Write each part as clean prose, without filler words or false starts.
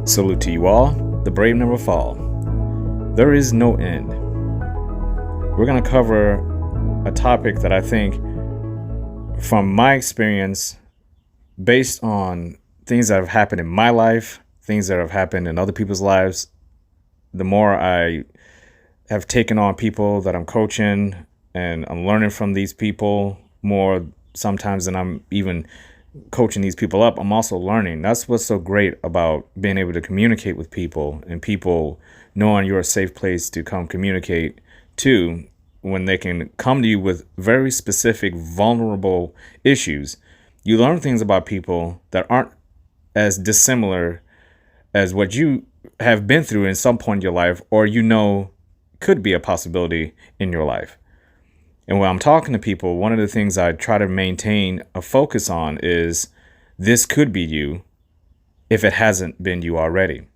Salute to you all. The brave never fall. There is no end. We're going to cover a topic that I think, from my experience, based on things that have happened in my life, things that have happened in other people's lives, the more I have taken on people that I'm coaching and I'm learning from these people more sometimes than I'm even coaching these people up, I'm also learning. That's what's so great about being able to communicate with people and people knowing you're a safe place to come communicate to, when they can come to you with very specific, vulnerable issues. You learn things about people that aren't as dissimilar as what you have been through in some point in your life, or could be a possibility in your life. And when I'm talking to people, one of the things I try to maintain a focus on is this could be you if it hasn't been you already.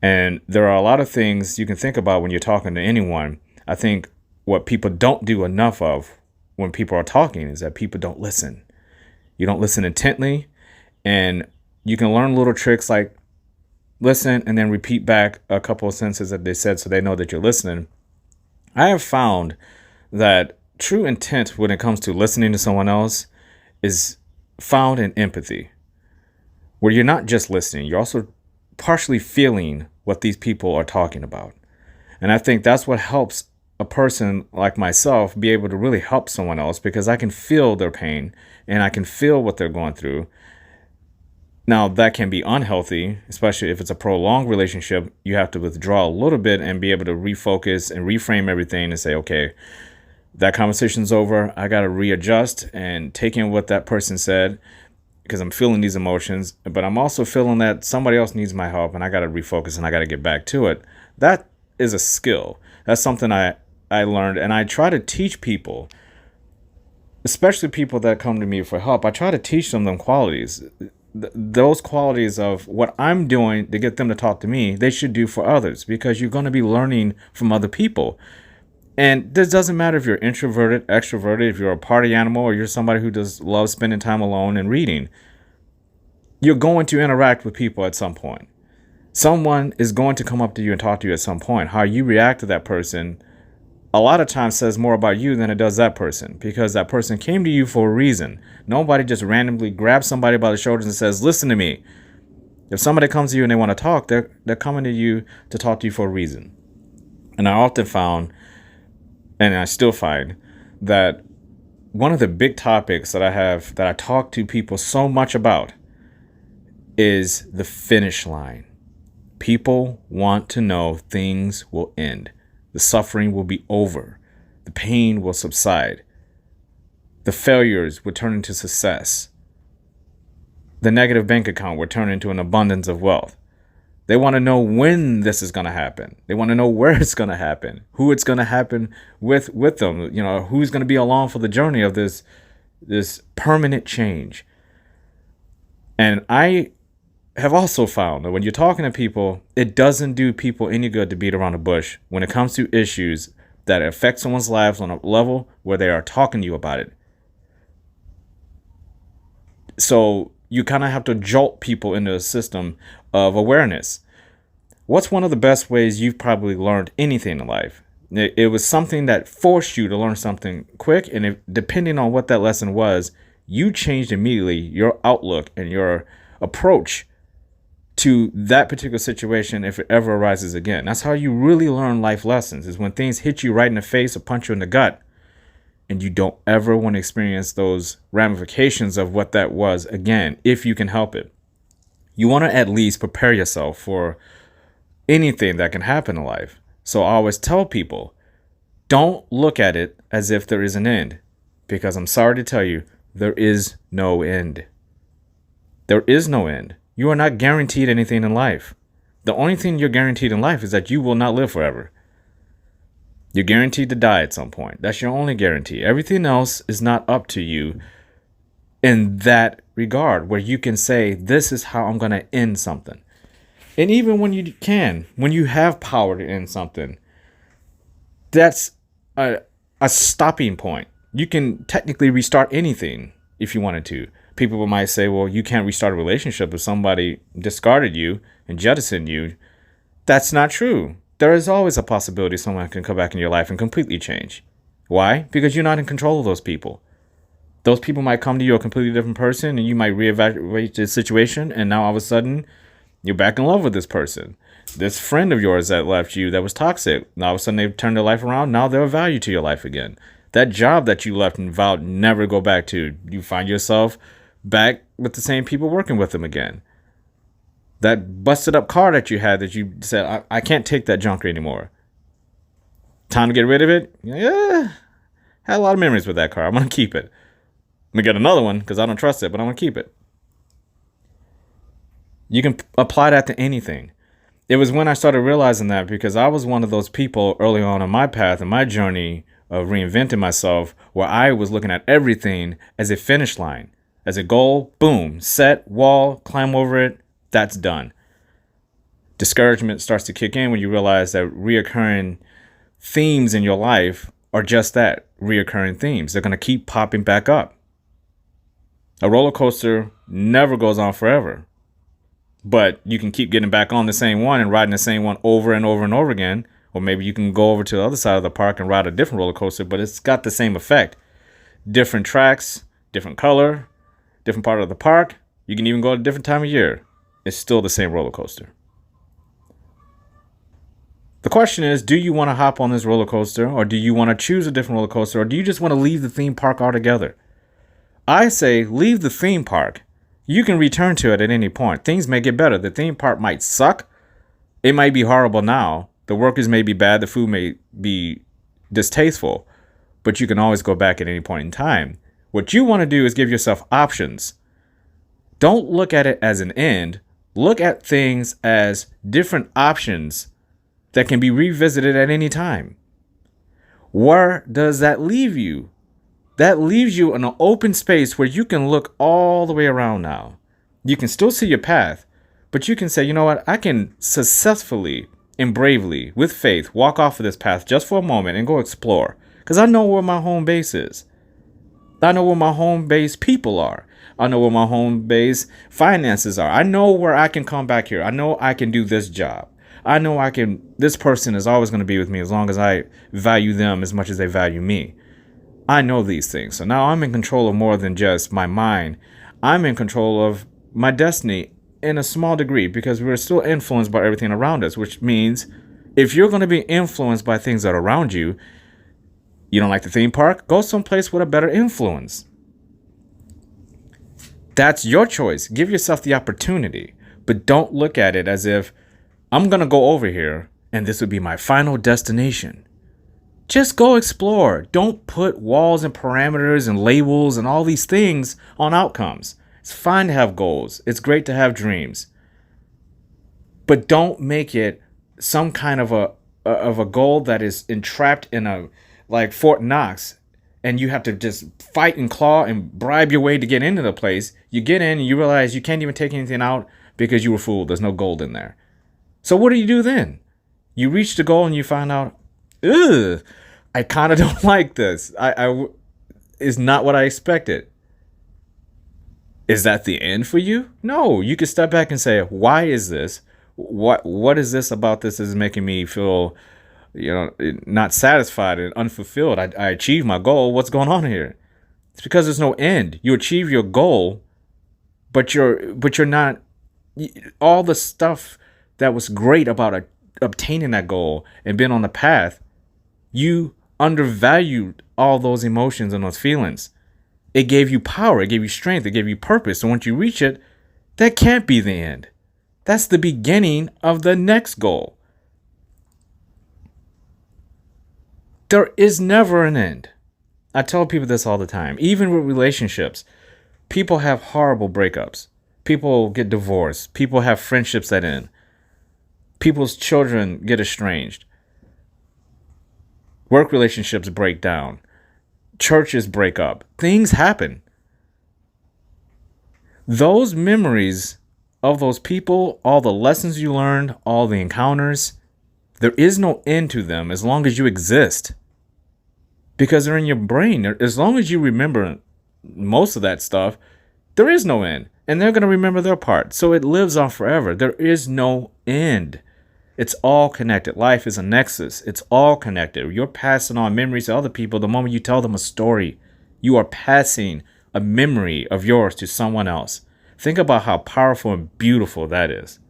And there are a lot of things you can think about when you're talking to anyone. I think what people don't do enough of when people are talking is that people don't listen. You don't listen intently, and you can learn little tricks like listen and then repeat back a couple of sentences that they said so they know that you're listening. I have found that true intent when it comes to listening to someone else is found in empathy, where you're not just listening, you're also partially feeling what these people are talking about. And I think that's what helps a person like myself be able to really help someone else, because I can feel their pain and I can feel what they're going through. Now, that can be unhealthy, especially if it's a prolonged relationship. You have to withdraw a little bit and be able to refocus and reframe everything and say, okay, that conversation's over. I got to readjust and take in what that person said, because I'm feeling these emotions, but I'm also feeling that somebody else needs my help and I got to refocus and I got to get back to it. That is a skill. That's something I learned, and I try to teach people, especially people that come to me for help. I try to teach them qualities. Those qualities of what I'm doing to get them to talk to me, they should do for others, because you're going to be learning from other people. And this doesn't matter if you're introverted, extroverted, if you're a party animal, or you're somebody who just loves spending time alone and reading. You're going to interact with people at some point. Someone is going to come up to you and talk to you at some point. How you react to that person a lot of times says more about you than it does that person, because that person came to you for a reason. Nobody just randomly grabs somebody by the shoulders and says, listen to me. If somebody comes to you and they want to talk, they're coming to you to talk to you for a reason. And I often found, and I still find, that one of the big topics that I talk to people so much about is the finish line. People want to know things will end. The suffering will be over. The pain will subside. The failures will turn into success. The negative bank account will turn into an abundance of wealth. They want to know when this is going to happen. They want to know where it's going to happen, who it's going to happen with them, who's going to be along for the journey of this permanent change. And I have also found that when you're talking to people, it doesn't do people any good to beat around the bush when it comes to issues that affect someone's lives on a level where they are talking to you about it. So you kind of have to jolt people into a system of awareness. What's one of the best ways you've probably learned anything in life? It was something that forced you to learn something quick, and depending on what that lesson was, you changed immediately your outlook and your approach to that particular situation if it ever arises again. That's how you really learn life lessons, is when things hit you right in the face or punch you in the gut, and you don't ever want to experience those ramifications of what that was again, if you can help it. You want to at least prepare yourself for anything that can happen in life. So I always tell people, don't look at it as if there is an end, because I'm sorry to tell you, there is no end. There is no end. You are not guaranteed anything in life. The only thing you're guaranteed in life is that you will not live forever. You're guaranteed to die at some point. That's your only guarantee. Everything else is not up to you in that regard, where you can say, this is how I'm going to end something. And even when you have power to end something, that's a stopping point. You can technically restart anything if you wanted to, People might say, well, you can't restart a relationship if somebody discarded you and jettisoned you. That's not true. There is always a possibility someone can come back in your life and completely change. Why? Because you're not in control of those people. Those people might come to you a completely different person, and you might reevaluate the situation, and now all of a sudden, you're back in love with this person. This friend of yours that left you that was toxic, now all of a sudden they've turned their life around, now they're of value to your life again. That job that you left and vowed never go back to, you find yourself back with the same people working with them again. That busted up car that you had that you said, I can't take that junk anymore. Time to get rid of it? Yeah. Had a lot of memories with that car. I'm going to keep it. I'm going to get another one because I don't trust it, but I'm going to keep it. You can apply that to anything. It was when I started realizing that, because I was one of those people early on in my path and my journey of reinventing myself, where I was looking at everything as a finish line, as a goal. Boom, set, wall, climb over it. That's done. Discouragement starts to kick in when you realize that reoccurring themes in your life are just that, reoccurring themes. They're going to keep popping back up. A roller coaster never goes on forever, but you can keep getting back on the same one and riding the same one over and over and over again. Or maybe you can go over to the other side of the park and ride a different roller coaster, but it's got the same effect. Different tracks, different color, different part of the park. You can even go at a different time of year. It's still the same roller coaster. The question is, do you want to hop on this roller coaster, or do you want to choose a different roller coaster, or do you just want to leave the theme park altogether? I say leave the theme park. You can return to it at any point. Things may get better. The theme park might suck. It might be horrible now. The workers may be bad. The food may be distasteful. But you can always go back at any point in time. What you want to do is give yourself options. Don't look at it as an end. Look at things as different options that can be revisited at any time. Where does that leave you? That leaves you in an open space where you can look all the way around now. You can still see your path, but you can say, you know what? I can successfully and bravely, with faith, walk off of this path just for a moment and go explore. Because I know where my home base is. I know where my home base people are. I know where my home base finances are. I know where I can come back here. I know I can do this job. I know this person is always going to be with me as long as I value them as much as they value me. I know these things. So now I'm in control of more than just my mind. I'm in control of my destiny in a small degree, because we're still influenced by everything around us, which means if you're going to be influenced by things that are around you, you don't like the theme park, go someplace with a better influence. That's your choice. Give yourself the opportunity, but don't look at it as if I'm going to go over here and this would be my final destination. Just go explore. Don't put walls and parameters and labels and all these things on outcomes. It's fine to have goals. It's great to have dreams. But don't make it some kind of a goal that is entrapped in a, like Fort Knox, and you have to just fight and claw and bribe your way to get into the place. You get in and you realize you can't even take anything out because you were fooled. There's no gold in there. So what do you do then? You reach the goal and you find out, ugh, I kind of don't like this. It's not what I expected. Is that the end for you? No, you can step back and say, why is this? What is this about this is making me feel, not satisfied and unfulfilled? I achieved my goal. What's going on here? It's because there's no end. You achieve your goal, but you're not, all the stuff that was great about obtaining that goal and being on the path, you undervalued all those emotions and those feelings. It gave you power, it gave you strength, it gave you purpose. So once you reach it, that can't be the end. That's the beginning of the next goal. There is never an end. I tell people this all the time. Even with relationships, people have horrible breakups. People get divorced. People have friendships that end. People's children get estranged. Work relationships break down. Churches break up. Things happen. Those memories of those people, all the lessons you learned, all the encounters, there is no end to them as long as you exist. Because they're in your brain. As long as you remember most of that stuff, There is no end. And they're going to remember their part. So it lives on forever. There is no end. It's all connected. Life is a nexus. It's all connected. You're passing on memories to other people the moment you tell them a story. You are passing a memory of yours to someone else. Think about how powerful and beautiful that is.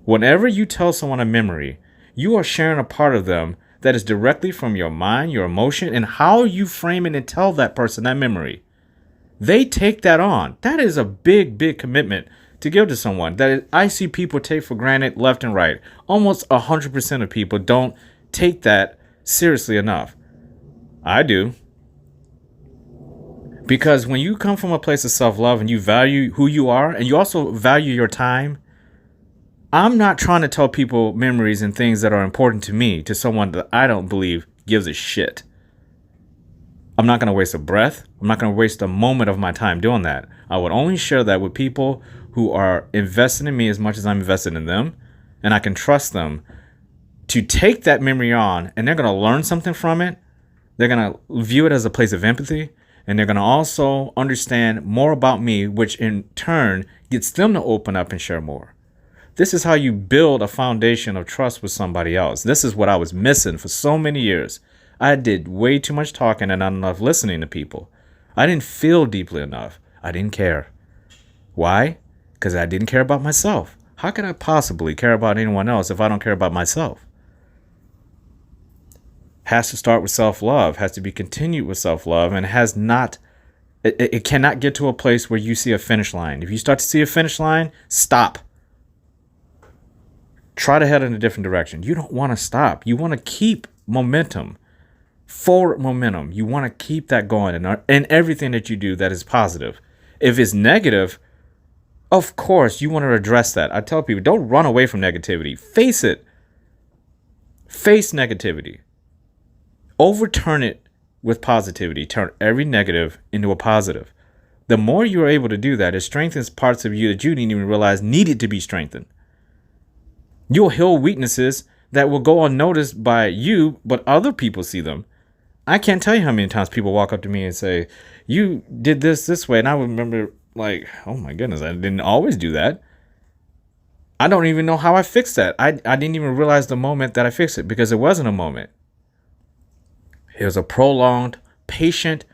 Whenever you tell someone a memory, you are sharing a part of them that is directly from your mind, your emotion, and how you frame it and tell that person that memory. They take that on. That is a big, big commitment to give to someone that I see people take for granted left and right. Almost 100% of people don't take that seriously enough. I do. Because when you come from a place of self-love and you value who you are and you also value your time, I'm not trying to tell people memories and things that are important to me to someone that I don't believe gives a shit. I'm not going to waste a breath. I'm not going to waste a moment of my time doing that. I would only share that with people who are invested in me as much as I'm invested in them. And I can trust them to take that memory on, and they're going to learn something from it. They're going to view it as a place of empathy. And they're going to also understand more about me, which in turn gets them to open up and share more. This is how you build a foundation of trust with somebody else. This is what I was missing for so many years. I did way too much talking and not enough listening to people. I didn't feel deeply enough. I didn't care. Why? Because I didn't care about myself. How could I possibly care about anyone else if I don't care about myself? Has to start with self-love, has to be continued with self-love, and it cannot get to a place where you see a finish line. If you start to see a finish line, stop. Try to head in a different direction. You don't want to stop. You want to keep momentum. Forward momentum. You want to keep that going in everything that you do that is positive. If it's negative, of course, you want to address that. I tell people, don't run away from negativity. Face it. Face negativity. Overturn it with positivity. Turn every negative into a positive. The more you are able to do that, it strengthens parts of you that you didn't even realize needed to be strengthened. You'll heal weaknesses that will go unnoticed by you, but other people see them. I can't tell you how many times people walk up to me and say, you did this way. And I remember like, oh my goodness, I didn't always do that. I don't even know how I fixed that. I didn't even realize the moment that I fixed it because it wasn't a moment. It was a prolonged, patient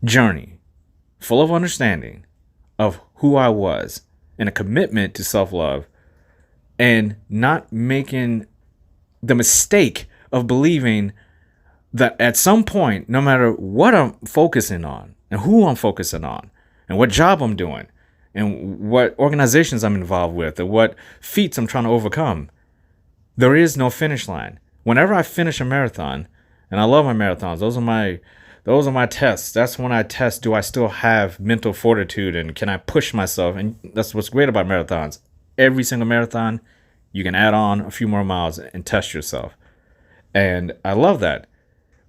journey full of understanding of who I was and a commitment to self-love and not making the mistake of believing that at some point, no matter what I'm focusing on and who I'm focusing on and what job I'm doing and what organizations I'm involved with and what feats I'm trying to overcome, there is no finish line. Whenever I finish a marathon, and I love my marathons, those are my tests. That's when I test, do I still have mental fortitude and can I push myself? And that's what's great about marathons. Every single marathon, you can add on a few more miles and test yourself. And I love that.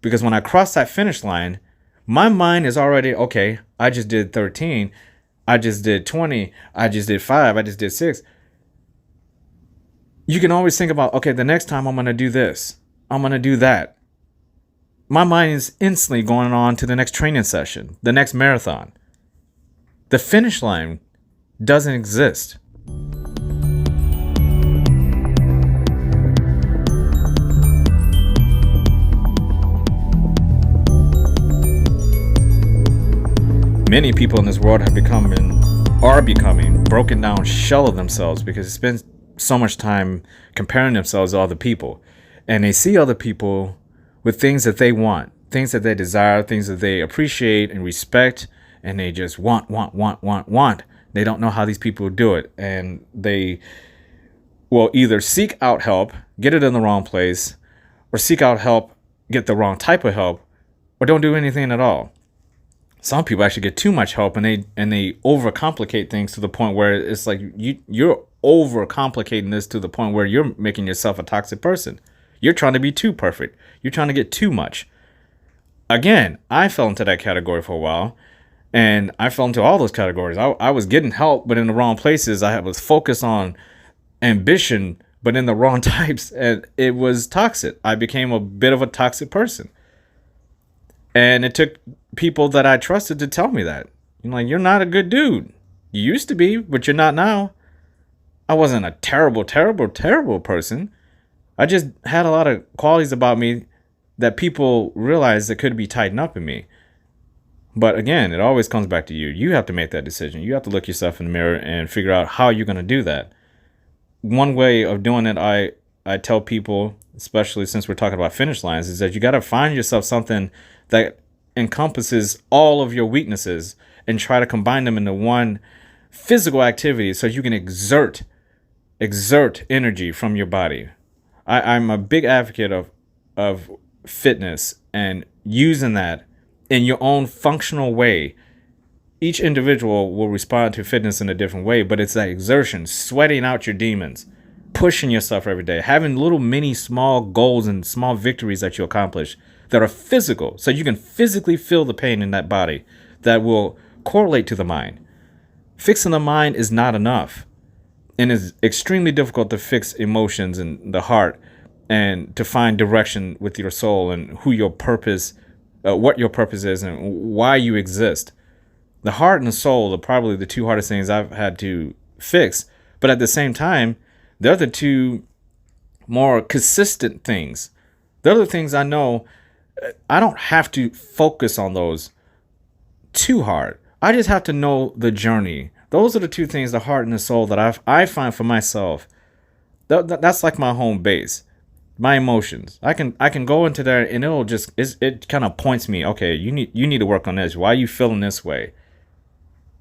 Because when I cross that finish line, my mind is already, okay, I just did 13. I just did 20. I just did 5. I just did 6. You can always think about, okay, the next time I'm going to do this. I'm going to do that. My mind is instantly going on to the next training session, the next marathon. The finish line doesn't exist. Many people in this world are becoming broken down shell of themselves because they spend so much time comparing themselves to other people. And they see other people with things that they want, things that they desire, things that they appreciate and respect, and they just want. They don't know how these people do it. And they will either seek out help, get it in the wrong place, or seek out help, get the wrong type of help, or don't do anything at all. Some people actually get too much help and they overcomplicate things to the point where it's like you're overcomplicating this to the point where you're making yourself a toxic person. You're trying to be too perfect. You're trying to get too much. Again, I fell into that category for a while, and I fell into all those categories. I was getting help, but in the wrong places. I was focused on ambition, but in the wrong types, and it was toxic. I became a bit of a toxic person. And it took people that I trusted to tell me that, You're like, you're not a good dude. You used to be, but you're not now. I wasn't a terrible, terrible, terrible person. I just had a lot of qualities about me that people realized that could be tightened up in me. But again, it always comes back to you. You have to make that decision. You have to look yourself in the mirror and figure out how you're going to do that. One way of doing it, I tell people, especially since we're talking about finish lines, is that you got to find yourself something that encompasses all of your weaknesses and try to combine them into one physical activity so you can exert energy from your body. I'm a big advocate of fitness and using that in your own functional way. Each individual will respond to fitness in a different way, but it's that exertion, sweating out your demons, pushing yourself every day, having little mini small goals and small victories that you accomplish that are physical, so you can physically feel the pain in that body that will correlate to the mind. Fixing the mind is not enough, and it's extremely difficult to fix emotions and the heart and to find direction with your soul and who your purpose, what your purpose is and why you exist. The heart and the soul are probably the two hardest things I've had to fix, but at the same time, they're the two more consistent things. They're the things I know I don't have to focus on those too hard. I just have to know the journey. Those are the two things, the heart and the soul, that I find for myself. That's like my home base. My emotions. I can go into there and it kind of points me, okay, you need to work on this. Why are you feeling this way?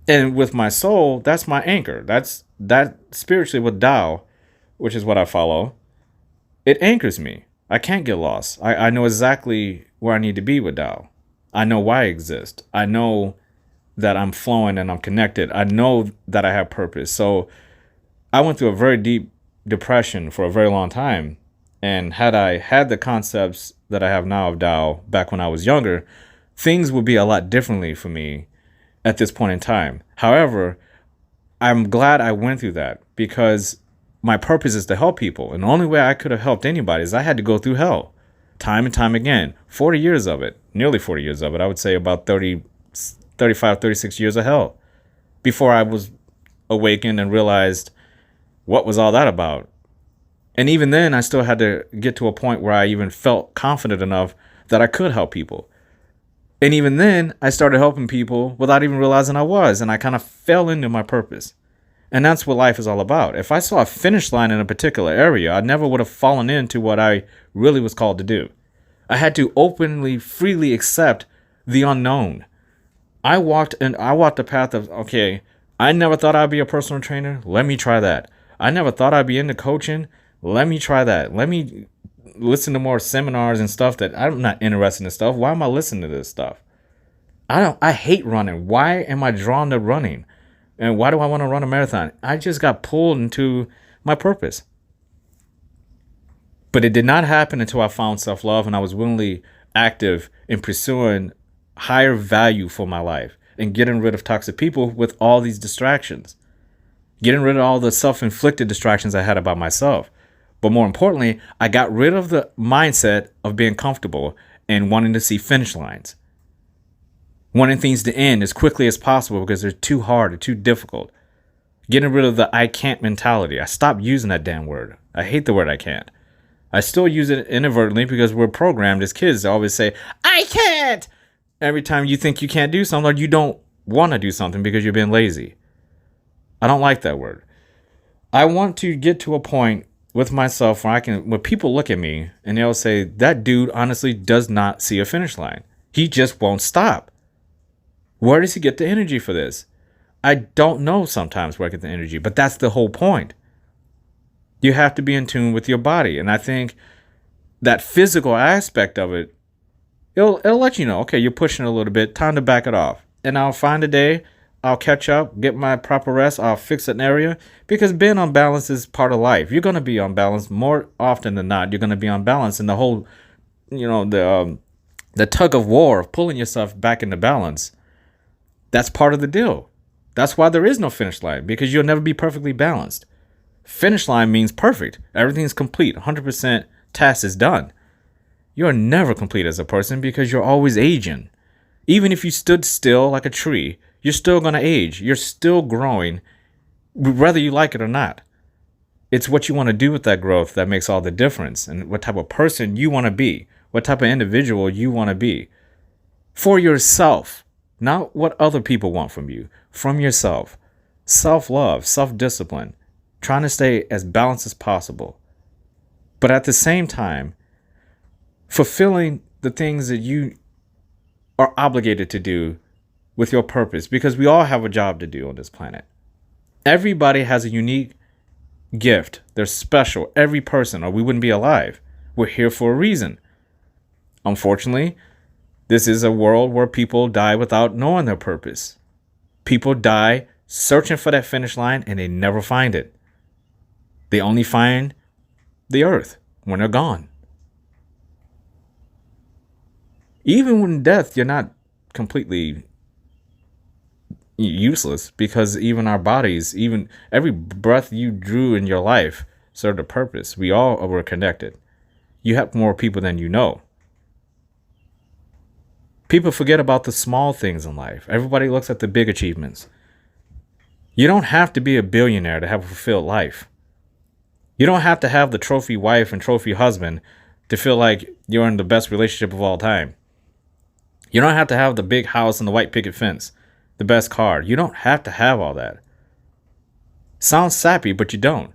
And with my soul, that's my anchor. That spiritually with Tao, which is what I follow, it anchors me. I can't get lost. I know exactly where I need to be with Tao. I know why I exist. I know that I'm flowing and I'm connected. I know that I have purpose. So I went through a very deep depression for a very long time. And had I had the concepts that I have now of Tao back when I was younger, things would be a lot differently for me at this point in time. However, I'm glad I went through that because my purpose is to help people. And the only way I could have helped anybody is I had to go through hell time and time again. 40 years of it, nearly 40 years of it. I would say about 35, 36 years of hell before I was awakened and realized what was all that about. And even then, I still had to get to a point where I even felt confident enough that I could help people. And even then, I started helping people without even realizing I was. And I kind of fell into my purpose. And that's what life is all about. If I saw a finish line in a particular area, I never would have fallen into what I really was called to do. I had to openly, freely accept the unknown. I walked the path of, okay, I never thought I'd be a personal trainer. Let me try that. I never thought I'd be into coaching. Let me try that. Let me listen to more seminars and stuff that I'm not interested in stuff. Why am I listening to this stuff? I hate running. Why am I drawn to running? And why do I want to run a marathon? I just got pulled into my purpose. But it did not happen until I found self-love and I was willingly active in pursuing higher value for my life and getting rid of toxic people with all these distractions. Getting rid of all the self-inflicted distractions I had about myself. But more importantly, I got rid of the mindset of being comfortable and wanting to see finish lines. Wanting things to end as quickly as possible because they're too hard or too difficult. Getting rid of the I can't mentality. I stopped using that damn word. I hate the word I can't. I still use it inadvertently because we're programmed as kids to always say, I can't! Every time you think you can't do something or you don't want to do something because you're being lazy. I don't like that word. I want to get to a point with myself where when people look at me and they'll say, that dude honestly does not see a finish line. He just won't stop. Where does he get the energy for this? I don't know sometimes where I get the energy, but that's the whole point. You have to be in tune with your body. And I think that physical aspect of it, it'll let you know, okay, you're pushing a little bit, time to back it off. And I'll find a day, I'll catch up, get my proper rest, I'll fix an area, because being on balance is part of life. You're going to be on balance more often than not. You're going to be on balance, and the whole, the tug of war of pulling yourself back into balance, that's part of the deal. That's why there is no finish line, because you'll never be perfectly balanced. Finish line means perfect. Everything's complete. 100% task is done. You're never complete as a person because you're always aging. Even if you stood still like a tree, You're still going to age. You're still growing, whether you like it or not. It's what you want to do with that growth that makes all the difference, and what type of person you want to be, what type of individual you want to be for yourself, not what other people want from you, from yourself. Self-love, self-discipline, trying to stay as balanced as possible. But at the same time, fulfilling the things that you are obligated to do with your purpose, because we all have a job to do on this planet. Everybody has a unique gift. They're special, every person, or we wouldn't be alive. We're here for a reason. Unfortunately, this is a world where people die without knowing their purpose. People die searching for that finish line, and they never find it. They only find the earth when they're gone. Even when death, you're not completely useless, because even our bodies, even every breath you drew in your life served a purpose. We all were connected. You help more people than you know. People forget about the small things in life. Everybody looks at the big achievements. You don't have to be a billionaire to have a fulfilled life. You don't have to have the trophy wife and trophy husband to feel like you're in the best relationship of all time. You don't have to have the big house and the white picket fence, the best car. You don't have to have all that. Sounds sappy, but you don't.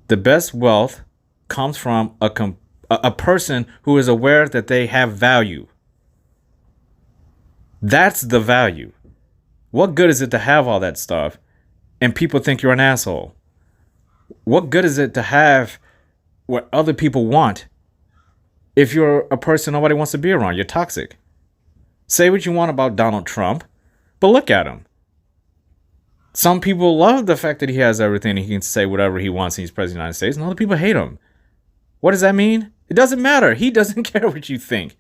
The best wealth comes from a person who is aware that they have value. That's the value. What good is it to have all that stuff and people think you're an asshole? What good is it to have what other people want if you're a person nobody wants to be around? You're toxic. Say what you want about Donald Trump, but look at him. Some people love the fact that he has everything and he can say whatever he wants and he's president of the United States, and other people hate him. What does that mean? It doesn't matter. He doesn't care what you think.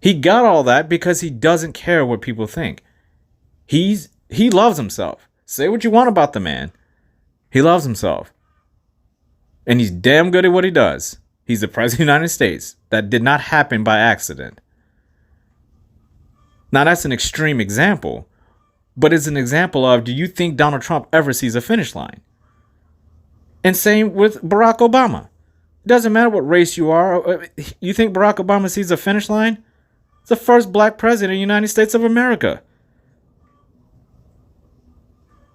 He got all that because he doesn't care what people think. He loves himself. Say what you want about the man. He loves himself. And he's damn good at what he does. He's the president of the United States. That did not happen by accident. Now, that's an extreme example. But it's an example of, do you think Donald Trump ever sees a finish line? And same with Barack Obama. It doesn't matter what race you are. You think Barack Obama sees a finish line? It's the first black president of the United States of America.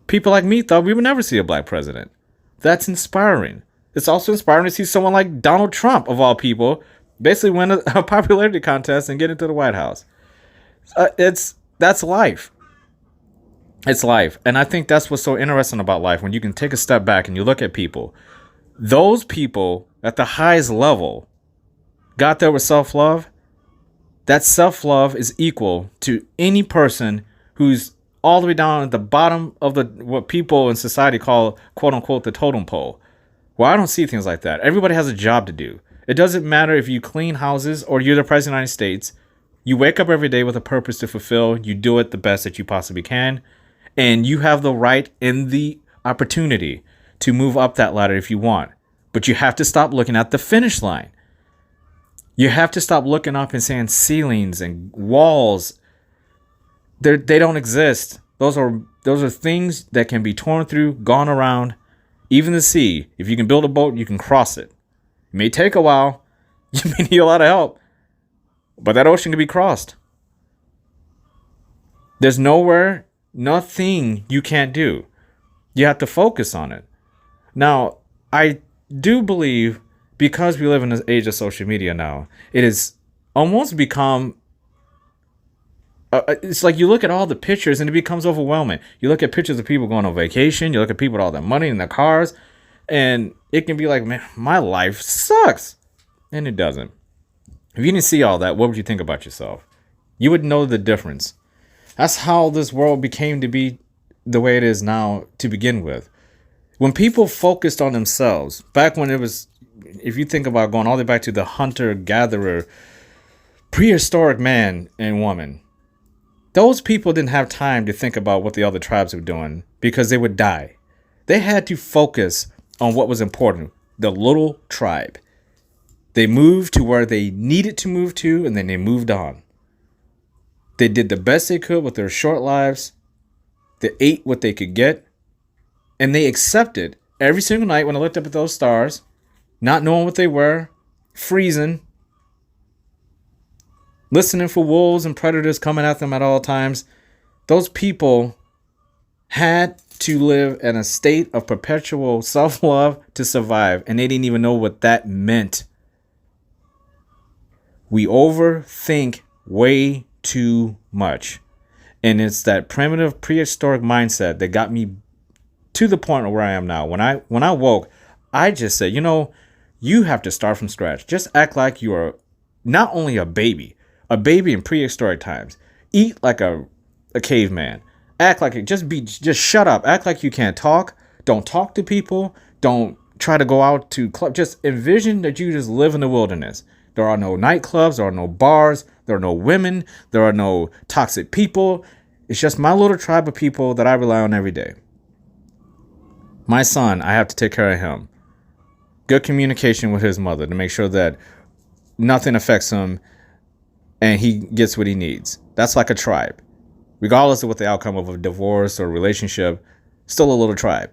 People like me thought we would never see a black president. That's inspiring. It's also inspiring to see someone like Donald Trump, of all people, basically win a popularity contest and get into the White House. That's life. It's life. And I think that's what's so interesting about life, when you can take a step back and you look at people. Those people at the highest level got there with self-love. That self-love is equal to any person who's all the way down at the bottom of what people in society call, quote unquote, the totem pole. Well, I don't see things like that. Everybody has a job to do. It doesn't matter if you clean houses or you're the president of the United States. You wake up every day with a purpose to fulfill. You do it the best that you possibly can. And you have the right and the opportunity to move up that ladder if you want. But you have to stop looking at the finish line. You have to stop looking up and saying ceilings and walls. They don't exist. Those are things that can be torn through, gone around. Even the sea. If you can build a boat, you can cross it. It may take a while. You may need a lot of help. But that ocean can be crossed. There's nothing you can't do. You have to focus on it. Now, I do believe, because we live in this age of social media now, it has almost become, it's like you look at all the pictures and it becomes overwhelming. You look at pictures of people going on vacation, you look at people with all their money in their cars, and it can be like, man, my life sucks. And it doesn't. If you didn't see all that, what would you think about yourself? You would know the difference. That's how this world became to be the way it is now to begin with. When people focused on themselves, back when it was, if you think about going all the way back to the hunter-gatherer, prehistoric man and woman, those people didn't have time to think about what the other tribes were doing because they would die. They had to focus on what was important, the little tribe. They moved to where they needed to move to, and then they moved on. They did the best they could with their short lives. They ate what they could get. And they accepted every single night when I looked up at those stars, not knowing what they were, freezing, listening for wolves and predators coming at them at all times. Those people had to live in a state of perpetual self-love to survive, and they didn't even know what that meant. We overthink way too much, and it's that primitive prehistoric mindset that got me to the point where I am now. When I woke, I just said, you have to start from scratch. Just act like you are not only a baby in prehistoric times. Eat like a caveman. Act like it. Just shut up. Act like you can't talk. Don't talk to people. Don't try to go out to club. Just envision that you just live in the wilderness. There are no nightclubs. There are no bars. There are no women. There are no toxic people. It's just my little tribe of people that I rely on every day. My son, I have to take care of him. Good communication with his mother to make sure that nothing affects him and he gets what he needs. That's like a tribe. Regardless of what the outcome of a divorce or relationship, still a little tribe.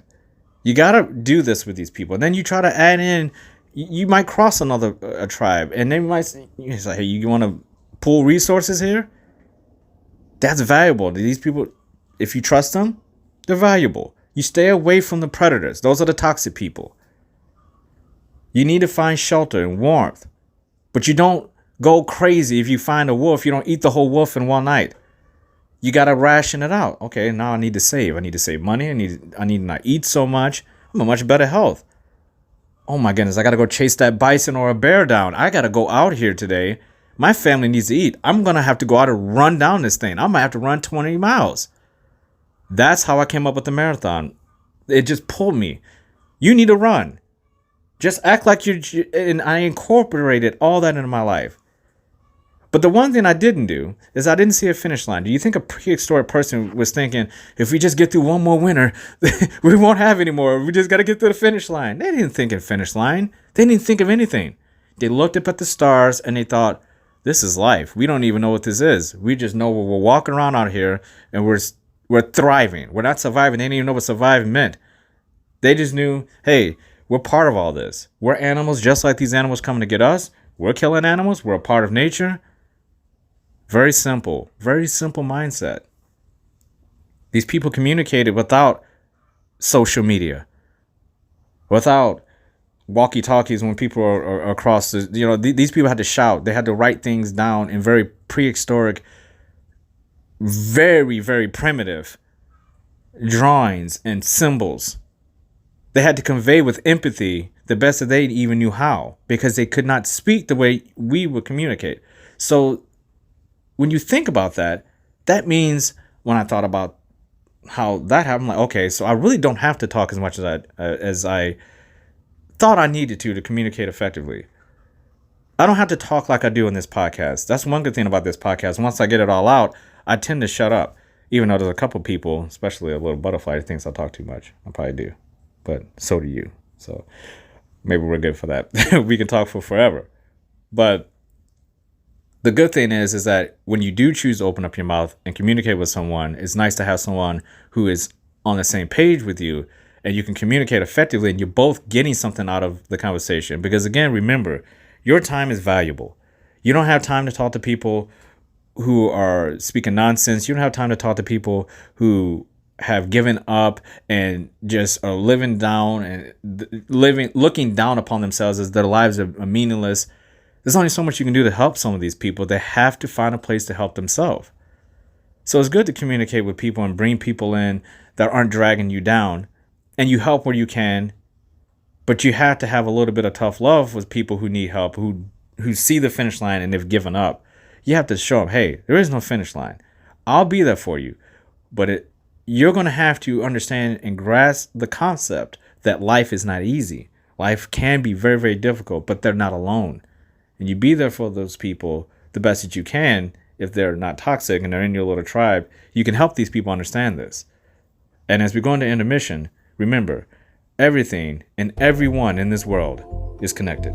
You got to do this with these people. And then you try to add in, you might cross a tribe. And they might say, hey, you want to pool resources here? That's valuable. These people, if you trust them, they're valuable. You stay away from the predators. Those are the toxic people. You need to find shelter and warmth. But you don't go crazy if you find a wolf. You don't eat the whole wolf in one night. You got to ration it out. Okay, now I need to save. I need to save money. I need to not eat so much. I'm in much better health. Oh my goodness, I got to go chase that bison or a bear down. I got to go out here today. My family needs to eat. I'm going to have to go out and run down this thing. I might have to run 20 miles. That's how I came up with the marathon. It just pulled me. You need to run. Just act like and I incorporated all that into my life. But the one thing I didn't do is I didn't see a finish line. Do you think a prehistoric person was thinking, if we just get through one more winter, we won't have any more. We just got to get to the finish line. They didn't think of finish line. They didn't think of anything. They looked up at the stars and they thought, this is life. We don't even know what this is. We just know we're walking around out here and we're thriving. We're not surviving. They didn't even know what surviving meant. They just knew, hey, we're part of all this. We're animals just like these animals coming to get us. We're killing animals. We're a part of nature. Very simple mindset. These people communicated without social media, without walkie-talkies when people are across. These people had to shout. They had to write things down in very prehistoric, very, very primitive drawings and symbols. They had to convey with empathy the best that they even knew how, because they could not speak the way we would communicate. So when you think about that, that means when I thought about how that happened, I'm like, okay, so I really don't have to talk as much as I thought I needed to communicate effectively. I don't have to talk like I do in this podcast. That's one good thing about this podcast. Once I get it all out, I tend to shut up, even though there's a couple people, especially a little butterfly, that thinks I talk too much. I probably do, but so do you. So maybe we're good for that. We can talk for forever. But the good thing is that when you do choose to open up your mouth and communicate with someone, it's nice to have someone who is on the same page with you and you can communicate effectively and you're both getting something out of the conversation. Because again, remember, your time is valuable. You don't have time to talk to people who are speaking nonsense. You don't have time to talk to people who have given up and just are living down and looking down upon themselves as their lives are meaningless. There's only so much you can do to help some of these people. They have to find a place to help themselves. So it's good to communicate with people and bring people in that aren't dragging you down. And you help where you can. But you have to have a little bit of tough love with people who need help, who see the finish line and they've given up. You have to show them, hey, there is no finish line. I'll be there for you. But you're going to have to understand and grasp the concept that life is not easy. Life can be very, very difficult, but they're not alone. And you be there for those people the best that you can. If they're not toxic and they're in your little tribe, you can help these people understand this. And as we go into intermission, remember, everything and everyone in this world is connected.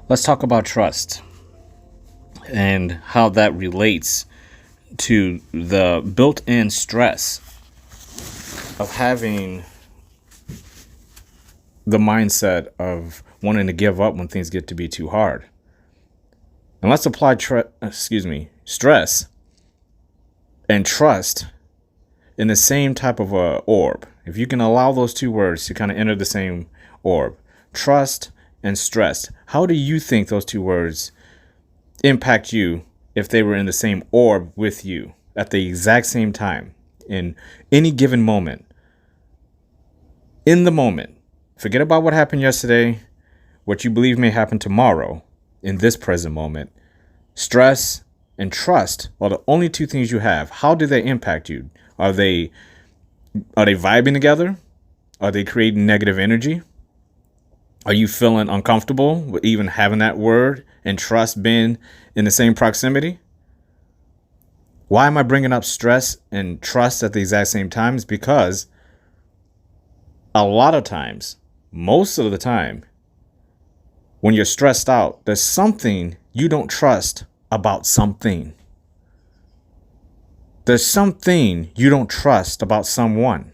Let's talk about trust and how that relates to the built-in stress of having the mindset of wanting to give up when things get to be too hard. And let's apply stress and trust in the same type of a orb. If you can allow those two words to kind of enter the same orb, trust and stress, how do you think those two words impact you if they were in the same orb with you at the exact same time in any given moment? In the moment, forget about what happened yesterday, what you believe may happen tomorrow. In this present moment, stress and trust are the only two things you have. How do they impact you? Are they vibing together? Are they creating negative energy? Are you feeling uncomfortable with even having that word and trust being in the same proximity? Why am I bringing up stress and trust at the exact same time? It's because a lot of times, most of the time, when you're stressed out, there's something you don't trust about something. There's something you don't trust about someone.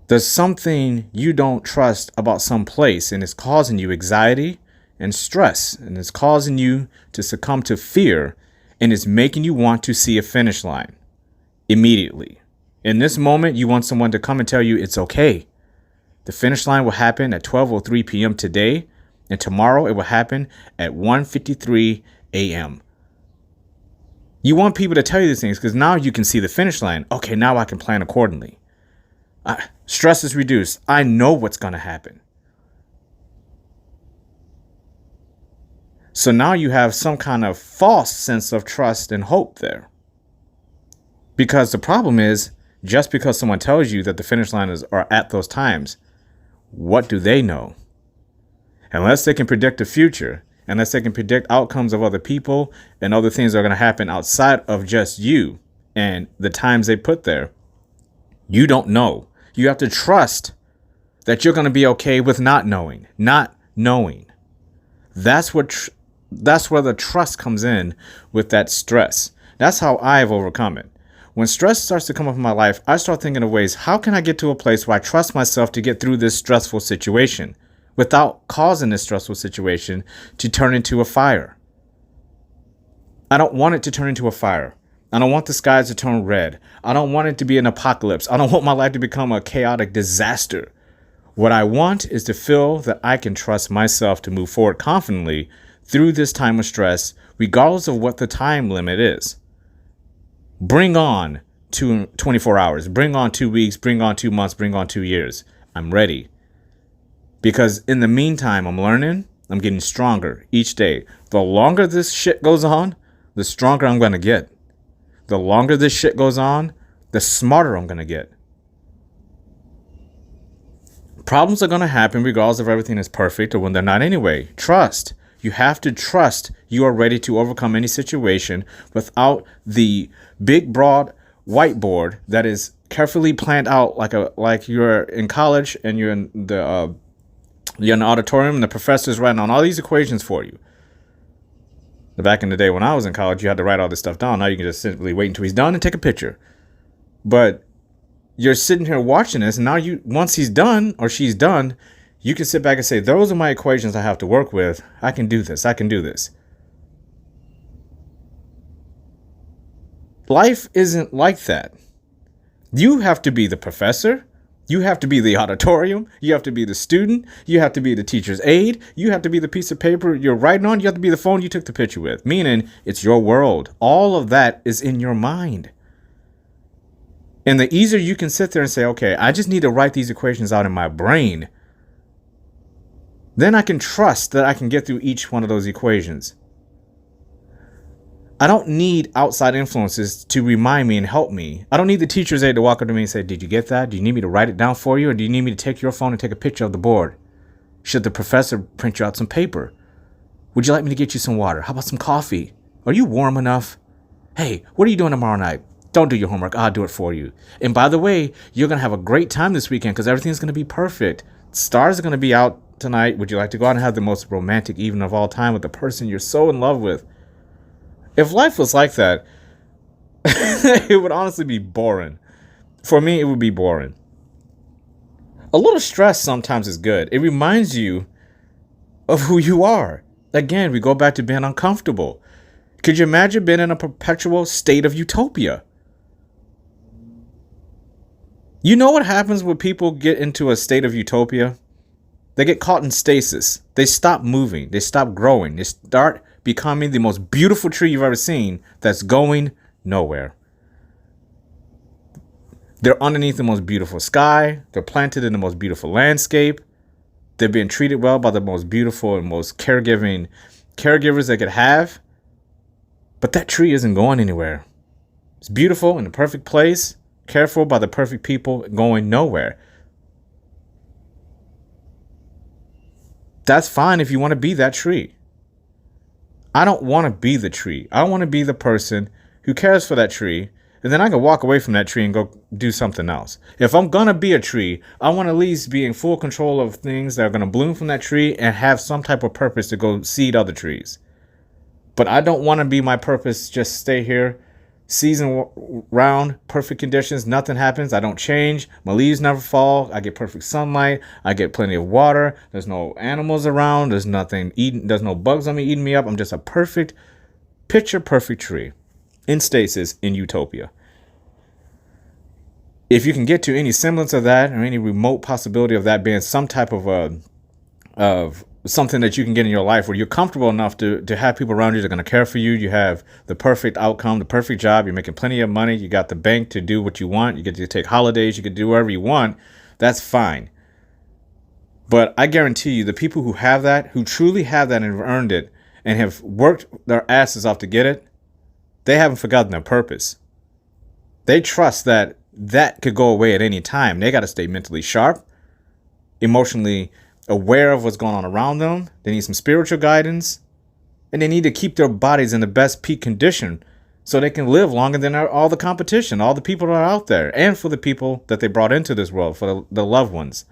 There's something you don't trust about some place, and it's causing you anxiety and stress, and it's causing you to succumb to fear, and it's making you want to see a finish line immediately. In this moment, you want someone to come and tell you it's okay. The finish line will happen at 12:03 p.m. today, and tomorrow it will happen at 1:53 a.m. You want people to tell you these things because now you can see the finish line. Okay, now I can plan accordingly. Stress is reduced. I know what's going to happen. So now you have some kind of false sense of trust and hope there. Because the problem is, just because someone tells you that the finish line are at those times, what do they know? Unless they can predict the future, unless they can predict outcomes of other people and other things that are going to happen outside of just you and the times they put there, you don't know. You have to trust that you're going to be okay with not knowing. That's where the trust comes in with that stress. That's how I've overcome it. When stress starts to come up in my life, I start thinking of ways, how can I get to a place where I trust myself to get through this stressful situation without causing this stressful situation to turn into a fire? I don't want it to turn into a fire. I don't want the skies to turn red. I don't want it to be an apocalypse. I don't want my life to become a chaotic disaster. What I want is to feel that I can trust myself to move forward confidently through this time of stress, regardless of what the time limit is. Bring on 24 hours, bring on 2 weeks, bring on 2 months, bring on 2 years. I'm ready. Because in the meantime, I'm learning, I'm getting stronger each day. The longer this shit goes on, the stronger I'm going to get. The longer this shit goes on, the smarter I'm going to get. Problems are going to happen regardless if everything is perfect or when they're not anyway. Trust. You have to trust you are ready to overcome any situation without the big, broad whiteboard that is carefully planned out like you're in college and you're in the auditorium and the professor's writing on all these equations for you. Back in the day when I was in college, you had to write all this stuff down. Now you can just simply wait until he's done and take a picture. But you're sitting here watching this, and now once he's done or she's done, you can sit back and say, those are my equations I have to work with. I can do this. I can do this. Life isn't like that. You have to be the professor. You have to be the auditorium. You have to be the student. You have to be the teacher's aide. You have to be the piece of paper you're writing on. You have to be the phone you took the picture with. Meaning, it's your world. All of that is in your mind. And the easier you can sit there and say, okay, I just need to write these equations out in my brain, then I can trust that I can get through each one of those equations. I don't need outside influences to remind me and help me. I don't need the teacher's aide to walk up to me and say, did you get that? Do you need me to write it down for you? Or do you need me to take your phone and take a picture of the board? Should the professor print you out some paper? Would you like me to get you some water? How about some coffee? Are you warm enough? Hey, what are you doing tomorrow night? Don't do your homework. I'll do it for you. And by the way, you're going to have a great time this weekend because everything's going to be perfect. Stars are going to be out tonight? Would you like to go out and have the most romantic evening of all time with the person you're so in love with? If life was like that, it would honestly be boring. For me, it would be boring. A little stress sometimes is good. It reminds you of who you are. Again, we go back to being uncomfortable. Could you imagine being in a perpetual state of utopia? You know what happens when people get into a state of utopia? They get caught in stasis. They stop moving. They stop growing. They start becoming the most beautiful tree you've ever seen that's going nowhere. They're underneath the most beautiful sky. They're planted in the most beautiful landscape. They're being treated well by the most beautiful and most caregivers they could have. But that tree isn't going anywhere. It's beautiful in the perfect place, cared for by the perfect people, going nowhere. That's fine if you want to be that tree. I don't want to be the tree. I want to be the person who cares for that tree, and then I can walk away from that tree and go do something else. If I'm going to be a tree, I want to at least be in full control of things that are going to bloom from that tree and have some type of purpose to go seed other trees. But I don't want to be my purpose, just stay here, season round, perfect conditions, nothing happens, I don't change, my leaves never fall, I get perfect sunlight, I get plenty of water, there's no animals around, there's nothing eating, there's no bugs on me eating me up. I'm just a perfect, picture perfect tree in stasis in utopia. If you can get to any semblance of that, or any remote possibility of that being some type of something that you can get in your life where you're comfortable enough to have people around you that are going to care for you, you have the perfect outcome, the perfect job, you're making plenty of money, you got the bank to do what you want, you get to take holidays, you can do whatever you want, that's fine. But I guarantee you, the people who have that, who truly have that and have earned it and have worked their asses off to get it, they haven't forgotten their purpose. They trust that could go away at any time. They got to stay mentally sharp, emotionally aware of what's going on around them. They need some spiritual guidance, and they need to keep their bodies in the best peak condition so they can live longer than all the competition, all the people that are out there, and for the people that they brought into this world, for the loved ones.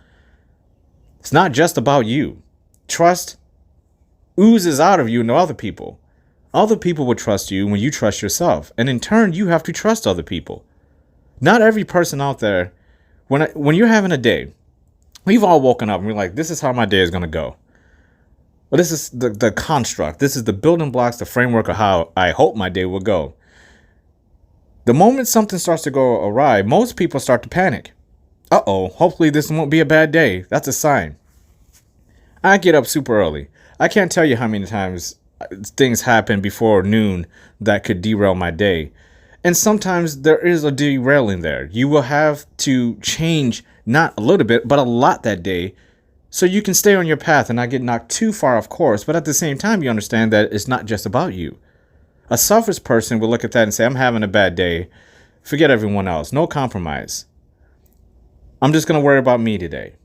It's not just about you. Trust oozes out of you into other people. Other people will trust you when you trust yourself, and in turn, you have to trust other people. Not every person out there, when you're having a day, we've all woken up and we're like, this is how my day is going to go. Well, this is the construct. This is the building blocks, the framework of how I hope my day will go. The moment something starts to go awry, most people start to panic. Uh-oh, hopefully this won't be a bad day. That's a sign. I get up super early. I can't tell you how many times things happen before noon that could derail my day. And sometimes there is a derailing there. You will have to change not a little bit, but a lot that day so you can stay on your path and not get knocked too far off course. But at the same time, you understand that it's not just about you. A selfish person will look at that and say, I'm having a bad day. Forget everyone else. No compromise. I'm just going to worry about me today.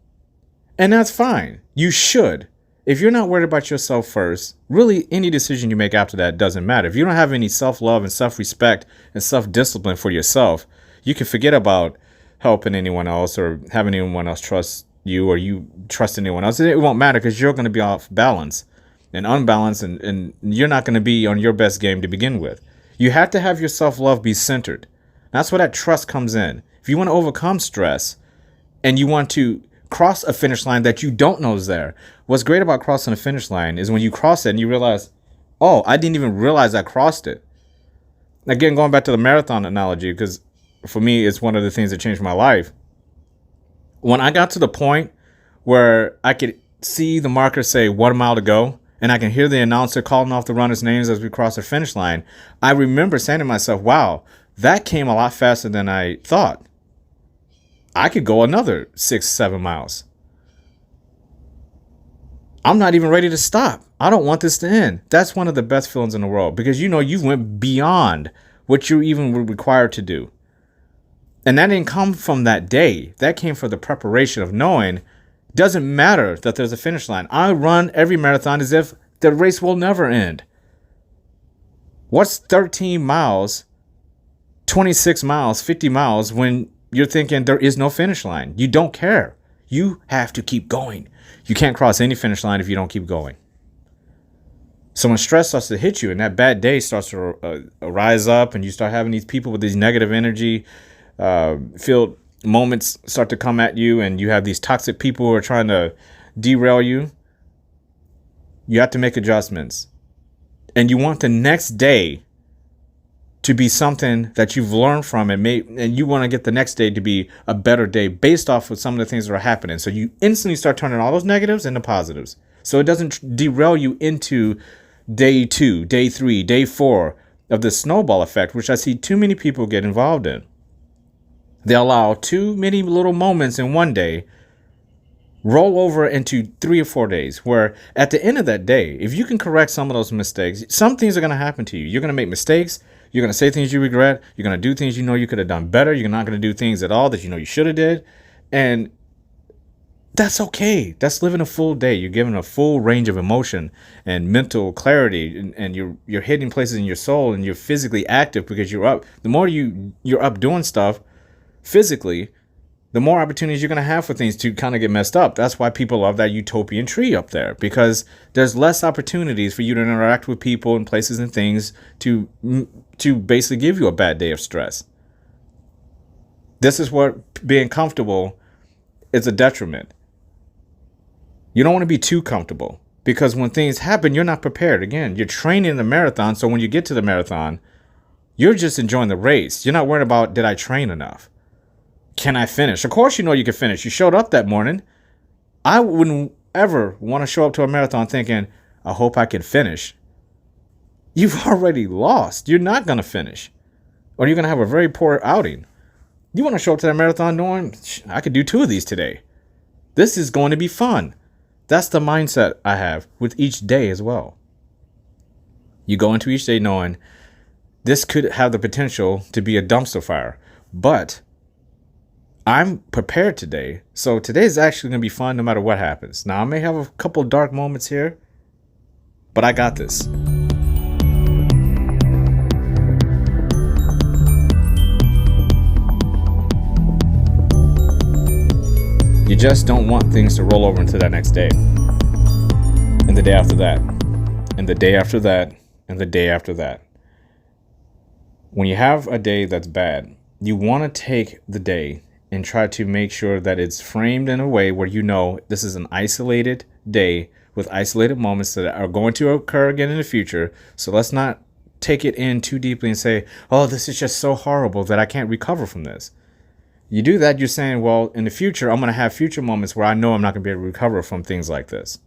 And that's fine. You should. If you're not worried about yourself first, really any decision you make after that doesn't matter. If you don't have any self-love and self-respect and self-discipline for yourself, you can forget about helping anyone else or having anyone else trust you or you trust anyone else. It won't matter because you're going to be off balance and unbalanced and you're not going to be on your best game to begin with. You have to have your self-love be centered. That's where that trust comes in. If you want to overcome stress and you want to cross a finish line that you don't know is there, what's great about crossing a finish line is when you cross it and you realize, oh, I didn't even realize I crossed it. Again, going back to the marathon analogy, because for me, it's one of the things that changed my life. When I got to the point where I could see the marker say 1 mile to go, and I can hear the announcer calling off the runners' names as we cross the finish line, I remember saying to myself, wow, that came a lot faster than I thought. I could go another 6-7 miles. I'm not even ready to stop. I don't want this to end. That's one of the best feelings in the world because you went beyond what you even were required to do. And that didn't come from that day. That came from the preparation of knowing it doesn't matter that there's a finish line. I run every marathon as if the race will never end. What's 13 miles, 26 miles, 50 miles when you're thinking there is no finish line? You don't care. You have to keep going. You can't cross any finish line if you don't keep going. So when stress starts to hit you and that bad day starts to rise up and you start having these people with these negative energy filled moments start to come at you, and you have these toxic people who are trying to derail you, you have to make adjustments. And you want the next day to be something that you've learned from, and you want to get the next day to be a better day based off of some of the things that are happening. So you instantly start turning all those negatives into positives. So it doesn't derail you into day 2, day 3, day 4 of the snowball effect, which I see too many people get involved in. They allow too many little moments in one day roll over into 3 or 4 days, where at the end of that day, if you can correct some of those mistakes, some things are going to happen to you. You're going to make mistakes. You're going to say things you regret. You're going to do things you know you could have done better. You're not going to do things at all that you know you should have did. And that's okay. That's living a full day. You're given a full range of emotion and mental clarity, and you're hitting places in your soul, and you're physically active because you're up. The more you're up doing stuff physically, the more opportunities you're going to have for things to kind of get messed up. That's why people love that utopian tree up there, because there's less opportunities for you to interact with people and places and things to basically give you a bad day of stress. This is what being comfortable is a detriment. You don't want to be too comfortable, because when things happen, you're not prepared. Again, you're training in the marathon, so when you get to the marathon, you're just enjoying the race. You're not worried about, did I train enough? Can I finish? Of course you know you can finish. You showed up that morning. I wouldn't ever want to show up to a marathon thinking, I hope I can finish. You've already lost. You're not going to finish. Or you're going to have a very poor outing. You want to show up to that marathon knowing, I could do 2 of these today. This is going to be fun. That's the mindset I have with each day as well. You go into each day knowing this could have the potential to be a dumpster fire, but I'm prepared today. So today is actually going to be fun no matter what happens. Now, I may have a couple dark moments here, but I got this. You just don't want things to roll over into that next day, and the day after that, and the day after that, and the day after that. When you have a day that's bad, you want to take the day and try to make sure that it's framed in a way where you know this is an isolated day with isolated moments that are going to occur again in the future. So let's not take it in too deeply and say, oh, this is just so horrible that I can't recover from this. You do that, you're saying, well, in the future, I'm going to have future moments where I know I'm not going to be able to recover from things like this.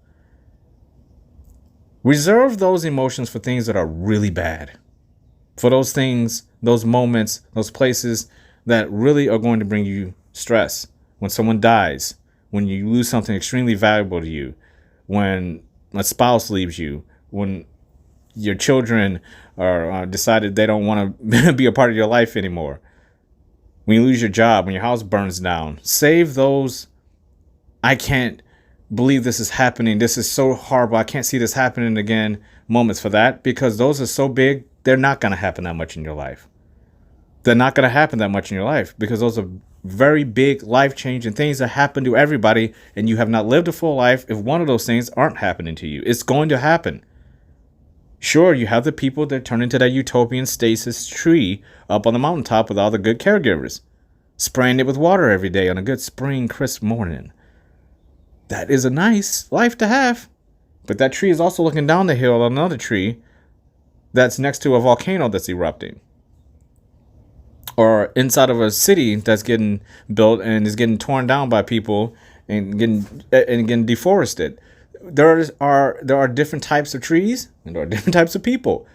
Reserve those emotions for things that are really bad. For those things, those moments, those places that really are going to bring you stress. When someone dies, when you lose something extremely valuable to you, when a spouse leaves you, when your children are decided they don't want to be a part of your life anymore, when you lose your job, when your house burns down. Save those, I can't believe this is happening, this is so horrible, I can't see this happening again, moments for that, because those are so big, they're not going to happen that much in your life. They're not going to happen that much in your life, because those are very big, life-changing things that happen to everybody, and you have not lived a full life if one of those things aren't happening to you. It's going to happen. Sure, you have the people that turn into that utopian stasis tree up on the mountaintop with all the good caregivers, spraying it with water every day on a good spring, crisp morning. That is a nice life to have. But that tree is also looking down the hill on another tree that's next to a volcano that's erupting. Or inside of a city that's getting built and is getting torn down by people and getting deforested. There are different types of trees and there are different types of people.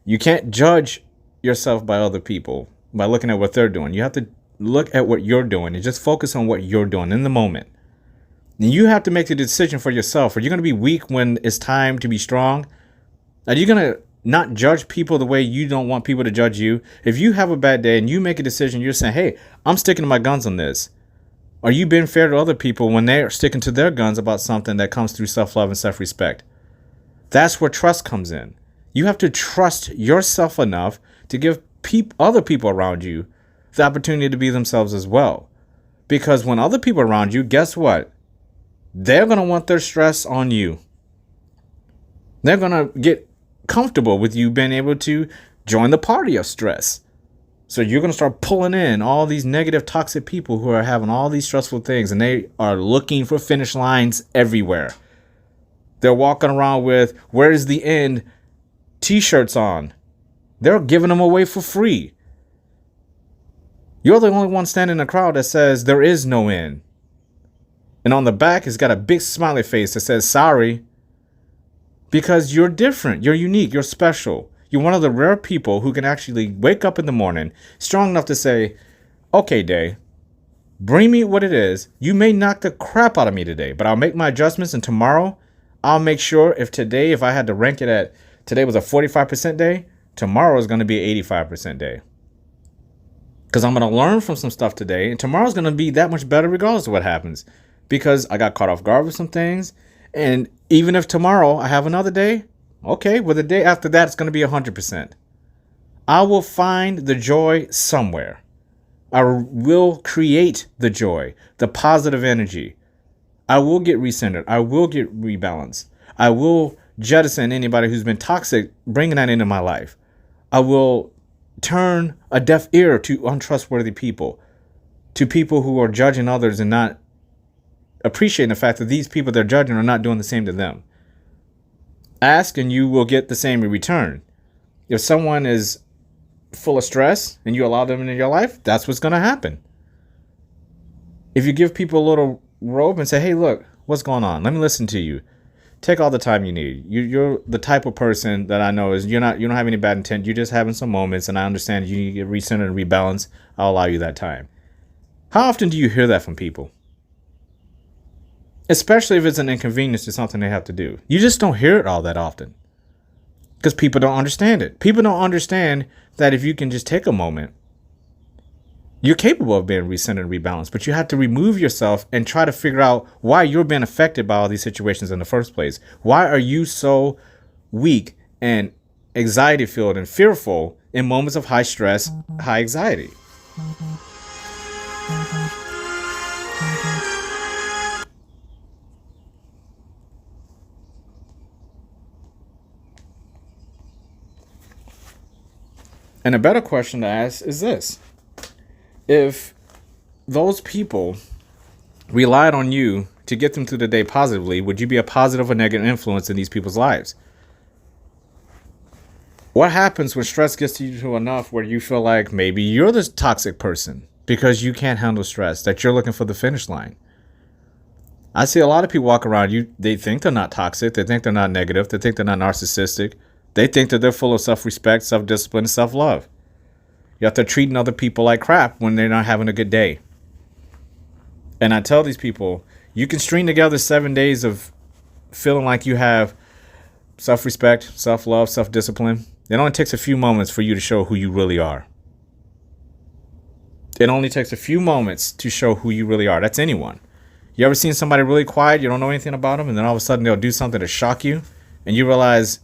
You can't judge yourself by other people by looking at what they're doing. You have to look at what you're doing and just focus on what you're doing in the moment. And you have to make the decision for yourself. Are you going to be weak when it's time to be strong? Are you going to not judge people the way you don't want people to judge you? If you have a bad day and you make a decision, you're saying, hey, I'm sticking to my guns on this. Are you being fair to other people when they're sticking to their guns about something that comes through self-love and self-respect? That's where trust comes in. You have to trust yourself enough to give other people around you the opportunity to be themselves as well. Because when other people around you, guess what? they're going to want their stress on you. They're going to get comfortable with you being able to join the party of stress. So you're going to start pulling in all these negative, toxic people who are having all these stressful things, and they are looking for finish lines everywhere. They're walking around with "Where's the end" t-shirts on. They're giving them away for free. You're the only one standing in the crowd that says there is no end. And on the back, it's got a big smiley face that says sorry. Because you're different. You're unique. You're special. You're one of the rare people who can actually wake up in the morning strong enough to say, okay, day, bring me what it is. You may knock the crap out of me today, but I'll make my adjustments. And tomorrow, I'll make sure if I had to rank it at today was a 45% day, tomorrow is going to be an 85% day. Because I'm going to learn from some stuff today, and tomorrow's going to be that much better regardless of what happens. Because I got caught off guard with some things. And even if tomorrow I have another day, okay, well, the day after that, it's going to be 100%. I will find the joy somewhere. I will create the joy, the positive energy. I will get recentered. I will get rebalanced. I will jettison anybody who's been toxic, bringing that into my life. I will turn a deaf ear to untrustworthy people, to people who are judging others and not appreciating the fact that these people they're judging are not doing the same to them. Ask and you will get the same in return. If someone is full of stress and you allow them into your life, that's what's going to happen. If you give people a little rope and say, hey, look, what's going on? Let me listen to you. Take all the time you need. You're the type of person that I know is you don't have any bad intent. You're just having some moments, and I understand you need to get recentered and rebalanced. I'll allow you that time. How often do you hear that from people? Especially if it's an inconvenience to something they have to do. You just don't hear it all that often. Because people don't understand it. People don't understand that if you can just take a moment, you're capable of being recentered and rebalanced, but you have to remove yourself and try to figure out why you're being affected by all these situations in the first place. Why are you so weak and anxiety-filled and fearful in moments of high stress, high anxiety? And a better question to ask is this. If those people relied on you to get them through the day positively, would you be a positive or negative influence in these people's lives? What happens when stress gets to you to enough where you feel like maybe you're the toxic person because you can't handle stress, that you're looking for the finish line? I see a lot of people walk around you. They think they're not toxic. They think they're not negative. They think they're not narcissistic. They think that they're full of self-respect, self-discipline, and self-love. Yet they're treating other people like crap when they're not having a good day. And I tell these people, you can string together 7 days of feeling like you have self-respect, self-love, self-discipline. It only takes a few moments for you to show who you really are. It only takes a few moments to show who you really are. That's anyone. You ever seen somebody really quiet, you don't know anything about them, and then all of a sudden they'll do something to shock you, and you realize,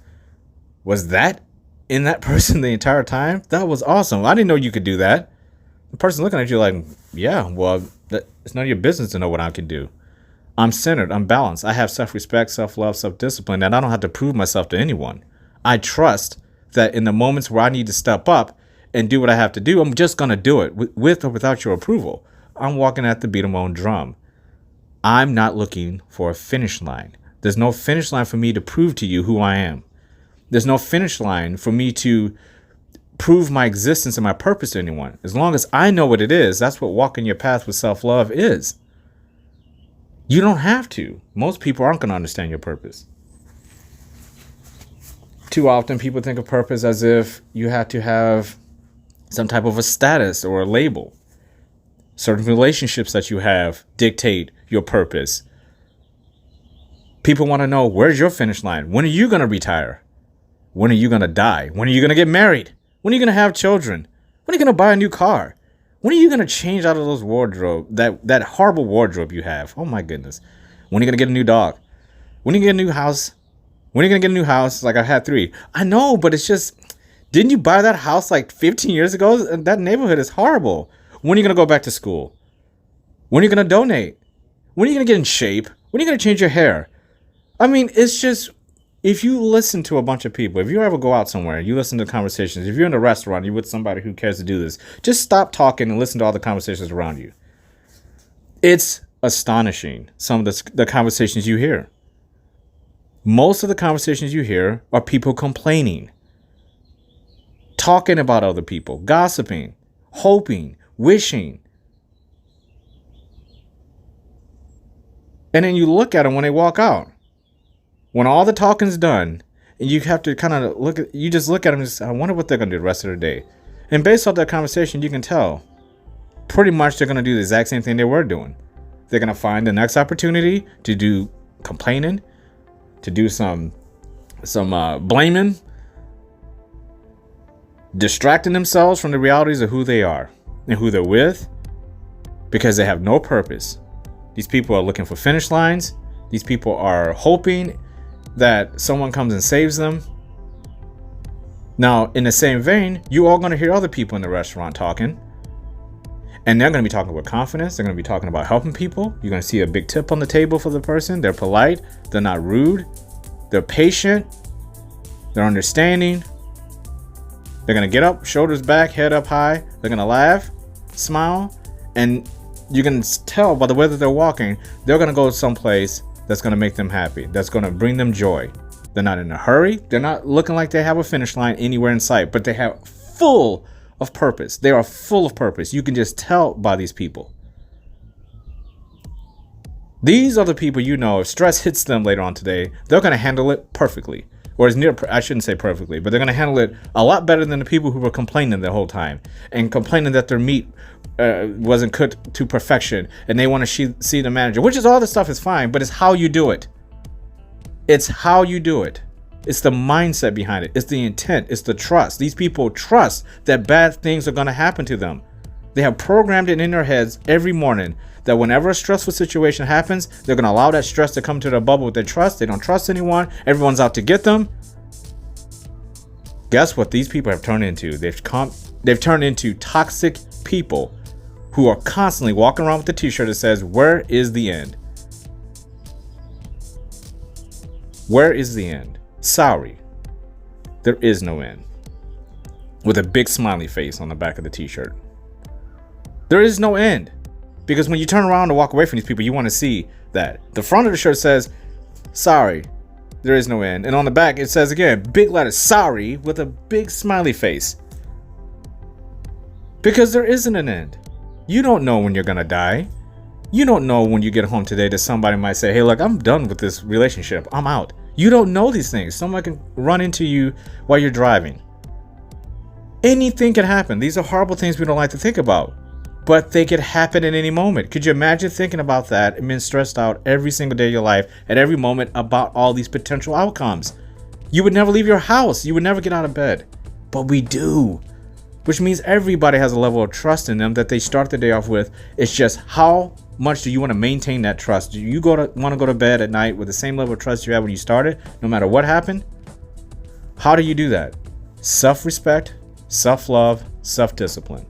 was that in that person the entire time? That was awesome. I didn't know you could do that. The person looking at you like, yeah, well, it's none of your business to know what I can do. I'm centered. I'm balanced. I have self-respect, self-love, self-discipline, and I don't have to prove myself to anyone. I trust that in the moments where I need to step up and do what I have to do, I'm just going to do it with or without your approval. I'm walking at the beat of my own drum. I'm not looking for a finish line. There's no finish line for me to prove to you who I am. There's no finish line for me to prove my existence and my purpose to anyone. As long as I know what it is, that's what walking your path with self-love is. You don't have to. Most people aren't going to understand your purpose. Too often people think of purpose as if you have to have some type of a status or a label. Certain relationships that you have dictate your purpose. People want to know, where's your finish line? When are you going to retire? When are you going to die? When are you going to get married? When are you going to have children? When are you going to buy a new car? When are you going to change out of those wardrobe, that horrible wardrobe you have? Oh my goodness. When are you going to get a new dog? When are you going to get a new house? When are you going to get a new house? Like I had 3. I know, but it's just, didn't you buy that house like 15 years ago? That neighborhood is horrible. When are you going to go back to school? When are you going to donate? When are you going to get in shape? When When are you going to change your hair? I mean, it's just, if you listen to a bunch of people, if you ever go out somewhere, you listen to conversations, if you're in a restaurant, you're with somebody who cares to do this, just stop talking and listen to all the conversations around you. It's astonishing, some of the conversations you hear. Most of the conversations you hear are people complaining, talking about other people, gossiping, hoping, wishing. And then you look at them when they walk out. When all the talking's done, and you have to kind of you just look at them and just, I wonder what they're going to do the rest of the day. And based off that conversation, you can tell pretty much they're going to do the exact same thing they were doing. They're going to find the next opportunity to do complaining, to do some blaming, distracting themselves from the realities of who they are and who they're with, because they have no purpose. These people are looking for finish lines. These people are hoping that someone comes and saves them. Now, in the same vein, you are going to hear other people in the restaurant talking, and they're going to be talking with confidence. They're going to be talking about helping people. You're going to see a big tip on the table for the person. They're polite. They're not rude. They're patient. They're understanding. They're going to get up, shoulders back, head up high. They're going to laugh, smile, and you can tell by the way that they're walking, they're going to go someplace that's going to make them happy. That's going to bring them joy. They're not in a hurry. They're not looking like they have a finish line anywhere in sight, but they have full of purpose. They are full of purpose. You can just tell by these people. These are the people, you know, if stress hits them later on today, they're going to handle it perfectly. Or as near, I shouldn't say perfectly, but they're going to handle it a lot better than the people who were complaining the whole time and complaining that their meat wasn't cooked to perfection and they want to see the manager, which is all the stuff is fine, but it's how you do it. It's how you do it. It's the mindset behind it. It's the intent. It's the trust. These people trust that bad things are going to happen to them. They have programmed it in their heads every morning that whenever a stressful situation happens, they're going to allow that stress to come to their bubble with their trust. They don't trust anyone. Everyone's out to get them. Guess what these people have turned into? They've turned into toxic people who are constantly walking around with a t-shirt that says, "Where is the end? Where is the end? Sorry, there is no end." With a big smiley face on the back of the t-shirt. There is no end. Because when you turn around to walk away from these people, you want to see that. The front of the shirt says, "Sorry, there is no end." And on the back, it says again, big letters, "Sorry," with a big smiley face. Because there isn't an end. You don't know when you're going to die. You don't know when you get home today that somebody might say, "Hey, look, I'm done with this relationship. I'm out." You don't know these things. Someone can run into you while you're driving. Anything can happen. These are horrible things we don't like to think about. But they could happen at any moment. Could you imagine thinking about that and being stressed out every single day of your life at every moment about all these potential outcomes? You would never leave your house. You would never get out of bed. But we do. Which means everybody has a level of trust in them that they start the day off with. It's just how much do you want to maintain that trust? Do you want to go to bed at night with the same level of trust you had when you started, no matter what happened? How do you do that? Self-respect, self-love, self-discipline.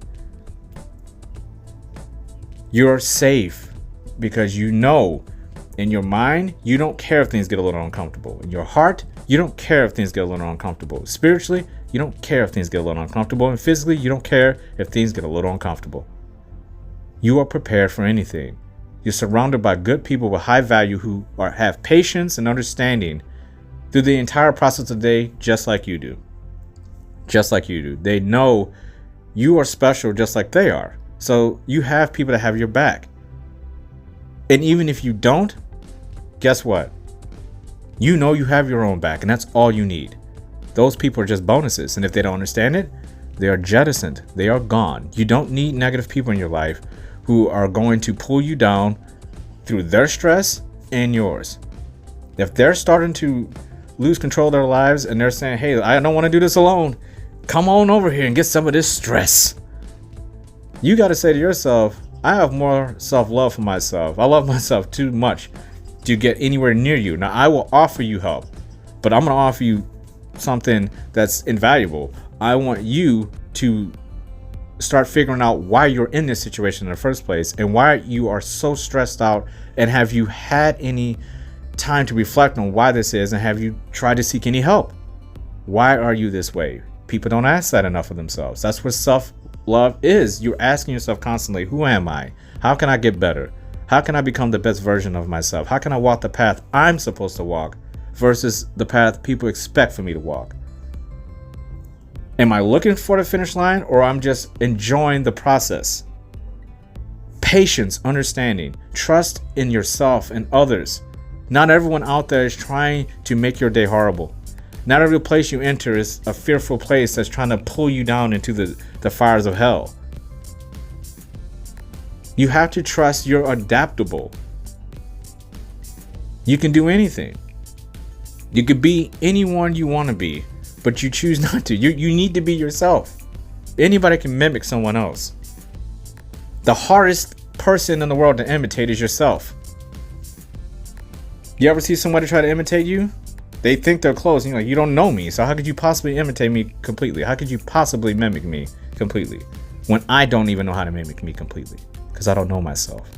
You're safe because you know in your mind, you don't care if things get a little uncomfortable. In your heart, you don't care if things get a little uncomfortable. Spiritually, you don't care if things get a little uncomfortable. And physically, you don't care if things get a little uncomfortable. You are prepared for anything. You're surrounded by good people with high value who have patience and understanding through the entire process of the day, just like you do. Just like you do. They know you are special just like they are. So you have people that have your back. And even if you don't, guess what? You know you have your own back, and that's all you need. Those people are just bonuses. And if they don't understand it, they are jettisoned. They are gone. You don't need negative people in your life who are going to pull you down through their stress and yours. If they're starting to lose control of their lives and they're saying, "Hey, I don't want to do this alone. Come on over here and get some of this stress." You got to say to yourself, I have more self-love for myself. I love myself too much to get anywhere near you. Now, I will offer you help, but I'm going to offer you something that's invaluable. I want you to start figuring out why you're in this situation in the first place and why you are so stressed out, and have you had any time to reflect on why this is, and have you tried to seek any help? Why are you this way? People don't ask that enough of themselves. That's what self-love is. You're asking yourself constantly, who am I? How can I get better? How can I become the best version of myself? How can I walk the path I'm supposed to walk versus the path people expect for me to walk? Am I looking for the finish line, or I'm just enjoying the process? Patience, understanding, trust in yourself and others. Not everyone out there is trying to make your day horrible. Not every place you enter is a fearful place that's trying to pull you down into the fires of hell. You have to trust you're adaptable. You can do anything. You could be anyone you want to be, but you choose not to. You need to be yourself. Anybody can mimic someone else. The hardest person in the world to imitate is yourself. You ever see somebody try to imitate you? They think they're close, and you're like, you don't know me, so how could you possibly imitate me completely? How could you possibly mimic me completely when I don't even know how to mimic me completely? Because I don't know myself.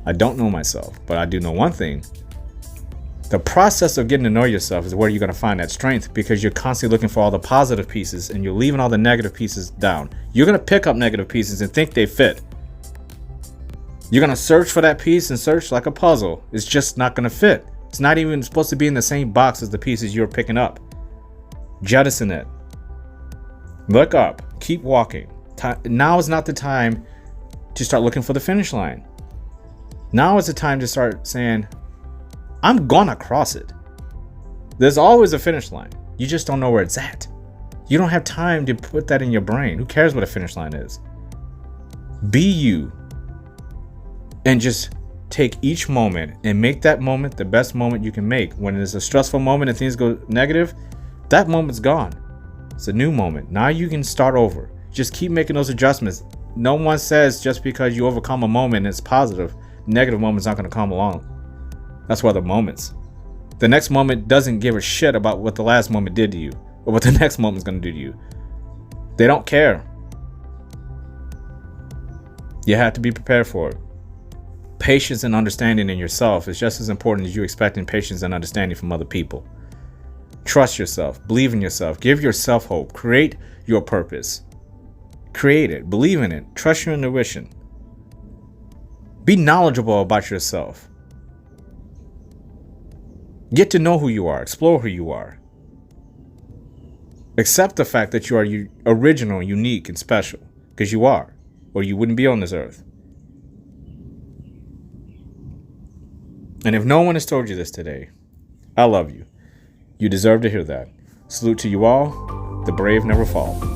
I don't know myself, but I do know one thing. The process of getting to know yourself is where you're going to find that strength, because you're constantly looking for all the positive pieces and you're leaving all the negative pieces down. You're going to pick up negative pieces and think they fit. You're going to search for that piece and search like a puzzle. It's just not going to fit. It's not even supposed to be in the same box as the pieces you're picking up. Jettison it. Look up. Keep walking. Now is not the time to start looking for the finish line. Now is the time to start saying, I'm gonna cross it. There's always a finish line. You just don't know where it's at. You don't have time to put that in your brain. Who cares what a finish line is? Be you. And just take each moment and make that moment the best moment you can make. When it's a stressful moment and things go negative, that moment's gone. It's a new moment. Now you can start over. Just keep making those adjustments. No one says just because you overcome a moment and it's positive, negative moment's not going to come along. That's why the moments. The next moment doesn't give a shit about what the last moment did to you or what the next moment's going to do to you. They don't care. You have to be prepared for it. Patience and understanding in yourself is just as important as you expecting patience and understanding from other people. Trust yourself. Believe in yourself. Give yourself hope. Create your purpose. Create it. Believe in it. Trust your intuition. Be knowledgeable about yourself. Get to know who you are. Explore who you are. Accept the fact that you are original, unique, and special. Because you are. Or you wouldn't be on this earth. And if no one has told you this today, I love you. You deserve to hear that. Salute to you all. The brave never fall.